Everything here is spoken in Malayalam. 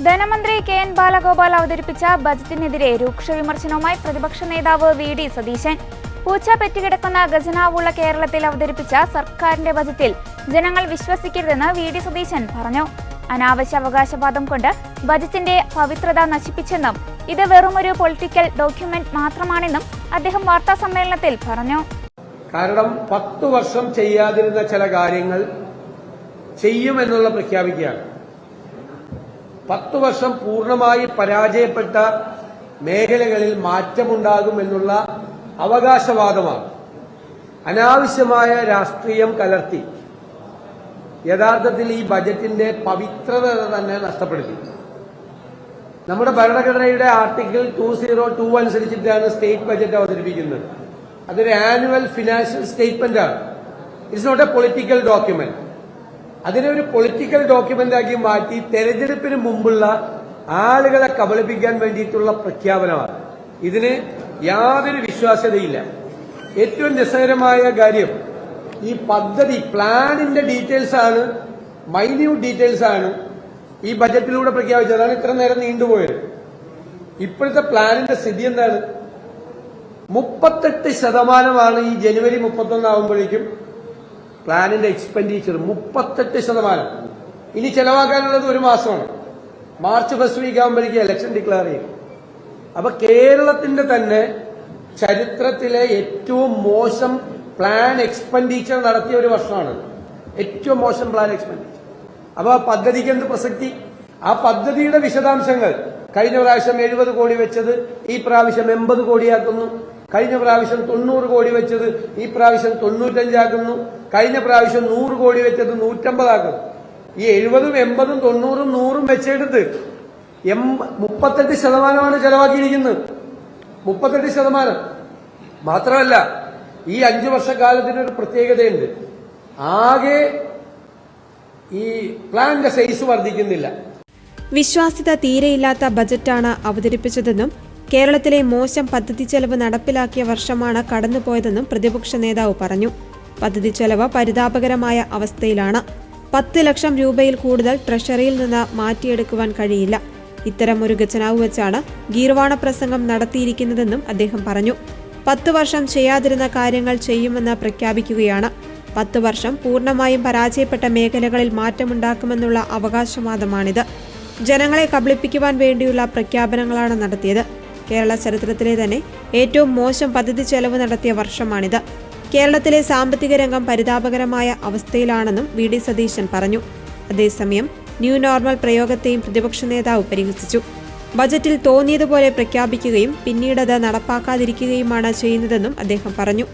ധനമന്ത്രി കെ.എൻ. ബാലഗോപാൽ അവതരിപ്പിച്ച ബജറ്റിനെതിരെ രൂക്ഷ വിമർശനവുമായി പ്രതിപക്ഷ നേതാവ് വി.ഡി. സതീശൻ. പൂച്ച പെറ്റുകിടക്കുന്ന ഖജനാവുള്ള കേരളത്തിൽ അവതരിപ്പിച്ച സർക്കാരിന്റെ ബജറ്റിൽ ജനങ്ങൾ വിശ്വസിക്കരുതെന്ന് വി.ഡി. സതീശൻ പറഞ്ഞു. അനാവശ്യ അവകാശവാദം കൊണ്ട് ബജറ്റിന്റെ പവിത്രത നശിപ്പിച്ചെന്നും ഇത് വെറുമൊരു പൊളിറ്റിക്കൽ ഡോക്യുമെന്റ് മാത്രമാണെന്നും അദ്ദേഹം വാർത്താസമ്മേളനത്തിൽ പറഞ്ഞു. കാരണം 10 വർഷം ചെയ്യാതിരുന്ന ചില കാര്യങ്ങൾ ചെയ്യുമെന്നുള്ള പ്രഖ്യാപിക്കുകയാണ്. 10 വർഷം പൂർണ്ണമായി പരാജയപ്പെട്ട മേഖലകളിൽ മാറ്റമുണ്ടാകുമെന്നുള്ള അവകാശവാദമാണ്. അനാവശ്യമായ രാഷ്ട്രീയം കലർത്തി യഥാർത്ഥത്തിൽ ഈ ബജറ്റിന്റെ പവിത്രത തന്നെ നഷ്ടപ്പെടുത്തി. നമ്മുടെ ഭരണഘടനയുടെ ആർട്ടിക്കിൾ 202 അനുസരിച്ചിട്ടാണ് സ്റ്റേറ്റ് ബജറ്റ് അവതരിപ്പിക്കുന്നത്. അതൊരു ആനുവൽ ഫിനാൻഷ്യൽ സ്റ്റേറ്റ്മെന്റ് ആണ്. It's not a political document. അതിനെ ഒരു പൊളിറ്റിക്കൽ ഡോക്യുമെന്റ് ആക്കി മാറ്റി തെരഞ്ഞെടുപ്പിന് മുമ്പുള്ള ആളുകളെ കബളിപ്പിക്കാൻ വേണ്ടിയിട്ടുള്ള പ്രഖ്യാപനമാണ്. ഇതിന് യാതൊരു വിശ്വാസ്യതയില്ല. ഏറ്റവും രസകരമായ കാര്യം, ഈ പദ്ധതി പ്ലാനിന്റെ ഡീറ്റെയിൽസ് ആണ്, മൈന്യൂട്ട് ഡീറ്റെയിൽസ് ആണ് ഈ ബജറ്റിലൂടെ പ്രഖ്യാപിച്ചതാണ് ഇത്ര നേരം നീണ്ടുപോയത്. ഇപ്പോഴത്തെ പ്ലാനിന്റെ സ്ഥിതി എന്താണ്? 38% ഈ ജനുവരി 31 ആകുമ്പോഴേക്കും പ്ലാനിന്റെ എക്സ്പെൻഡിച്ചർ 38%. ഇനി ചെലവാക്കാനുള്ളത് 1 മാസമാണ്. മാർച്ച് ഫസ്റ്റ് വീക്ക് ആകുമ്പോഴേക്കും ഇലക്ഷൻ ഡിക്ലെയർ ചെയ്യും. അപ്പൊ കേരളത്തിന്റെ തന്നെ ചരിത്രത്തിലെ ഏറ്റവും മോശം പ്ലാൻ എക്സ്പെൻഡിച്ചർ നടത്തിയ ഒരു വർഷമാണ്. ഏറ്റവും മോശം പ്ലാൻ എക്സ്പെൻഡിച്ചർ. അപ്പൊ ആ പദ്ധതിക്ക് എന്ത് പ്രസക്തി? ആ പദ്ധതിയുടെ വിശദാംശങ്ങൾ കഴിഞ്ഞ പ്രാവശ്യം 70 കോടി വെച്ചത് ഈ പ്രാവശ്യം 80 കോടിയാക്കുന്നു. കഴിഞ്ഞ പ്രാവശ്യം 90 കോടി വെച്ചത് ഈ പ്രാവശ്യം 95 ആക്കുന്നു. കഴിഞ്ഞ പ്രാവശ്യം 100 കോടി വെച്ചത് 150 ആക്കുന്നു. ഈ 70ഉം 80ഉം 90ഉം 100ഉം വെച്ചെടുത്ത് 38% ചെലവാക്കിയിരിക്കുന്നത്. 38%. മാത്രമല്ല ഈ 5 വർഷക്കാലത്തിനൊരു പ്രത്യേകതയുണ്ട്. ആകെ ഈ പ്ലാന്റെ സൈസ് വർദ്ധിക്കുന്നില്ല. വിശ്വാസ്യത തീരെയില്ലാത്ത ബജറ്റാണ് അവതരിപ്പിച്ചതെന്നും കേരളത്തിലെ മോശം പദ്ധതി ചെലവ് നടപ്പിലാക്കിയ വർഷമാണ് കടന്നുപോയതെന്നും പ്രതിപക്ഷ നേതാവ് പറഞ്ഞു. പദ്ധതി ചെലവ് പരിതാപകരമായ അവസ്ഥയിലാണ്. 10 ലക്ഷം രൂപയിൽ കൂടുതൽ ട്രഷറിയിൽ നിന്ന് മാറ്റിയെടുക്കുവാൻ കഴിയില്ല. ഇത്തരം ഒരു ഖജനാവ് വെച്ചാണ് ഗീർവാണ പ്രസംഗം നടത്തിയിരിക്കുന്നതെന്നും അദ്ദേഹം പറഞ്ഞു. 10 വർഷം ചെയ്യാതിരുന്ന കാര്യങ്ങൾ ചെയ്യുമെന്ന് പ്രഖ്യാപിക്കുകയാണ്. 10 വർഷം പൂർണ്ണമായും പരാജയപ്പെട്ട മേഖലകളിൽ മാറ്റമുണ്ടാക്കുമെന്നുള്ള അവകാശവാദമാണിത്. ജനങ്ങളെ കബളിപ്പിക്കുവാൻ വേണ്ടിയുള്ള പ്രഖ്യാപനങ്ങളാണ് നടത്തിയത്. കേരള ചരിത്രത്തിലെ തന്നെ ഏറ്റവും മോശം പദ്ധതി ചെലവ് നടത്തിയ വർഷമാണിത്. കേരളത്തിലെ സാമ്പത്തിക രംഗം പരിതാപകരമായ അവസ്ഥയിലാണെന്നും വി.ഡി. സതീശൻ പറഞ്ഞു. അതേസമയം ന്യൂ നോർമൽ പ്രയോഗത്തെയും പ്രതിപക്ഷ നേതാവ് പരിഹസിച്ചു. ബജറ്റിൽ തോന്നിയതുപോലെ പ്രഖ്യാപിക്കുകയും പിന്നീടത് നടപ്പാക്കാതിരിക്കുകയുമാണ് ചെയ്യുന്നതെന്നും അദ്ദേഹം പറഞ്ഞു.